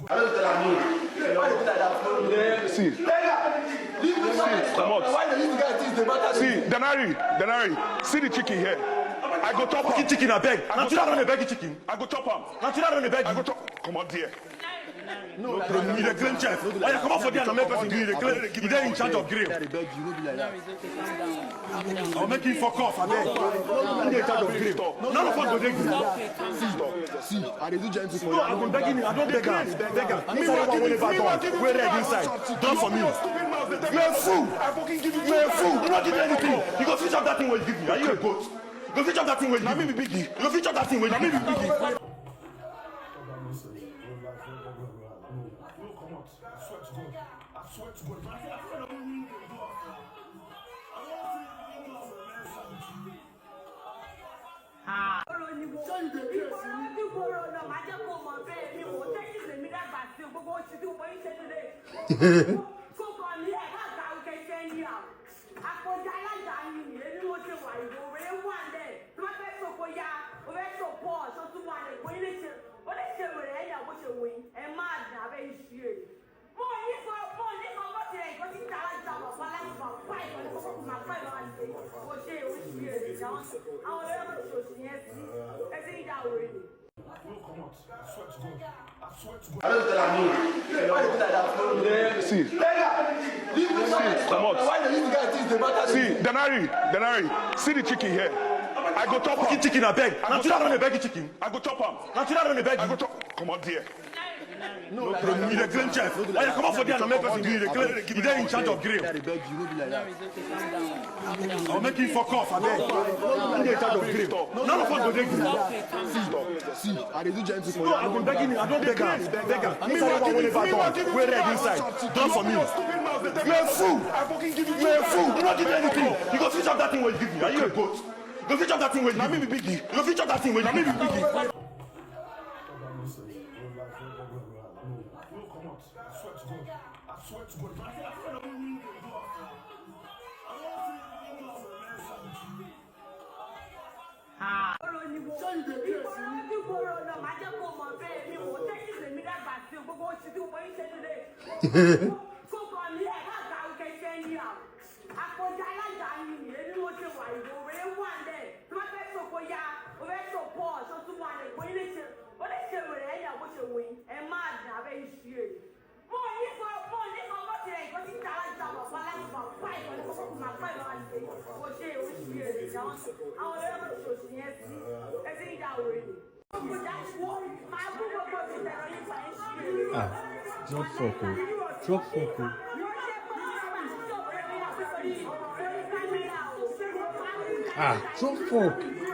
I don't tell you. Why you do like that? See. Come out. Why do you guys think the matter? See, Denari, see the chicken here. I go top fucking chicken, I beg. Now you don't beg chicken. I go top him. Now you don't beg. I go top. Come on, dear. No, you the claim chef. Why you come out for there and make person do the claim? You there in charge of grill. I'll make you fuck off, I beg. You in charge of grill. None of us go there. See, I do gentle for no, I've been begging you. I don't beg her. Beg her. I'm inside one way back door. We're red inside. Done for me. You're a fool. You're a fool. You're not giving anything. You go switch up that thing when you give me. Are you a goat? Go switch up that thing when you give me. Biggie. You go switch up that thing when you give me. Biggie. I don't tell you. Why you do like that? See. Come out. Why do you guys think the matter? See, Denari, see the chicken here. I go top fucking chicken, I beg. Now you don't beg chicken. I go top him. Now you don't beg. I go top. Come on, dear. No, you the claim chef. Why you come out for there and make person do the claim? You there in charge of grill. I'll make you fuck off, I beg. You in charge of grill. None of us go there. See, I do gentle for no, I've been begging you. I don't beg her. Beg her. I'm inside one way back door. We're red inside. Done for me. You're a fool. You're a fool. You're not giving anything. You go switch up that thing when you give me. Are you a goat? Go switch up that thing when you give me. Biggie. You go switch up that thing when you give me. Biggie. Drop foco. Drop foco. Drop foco.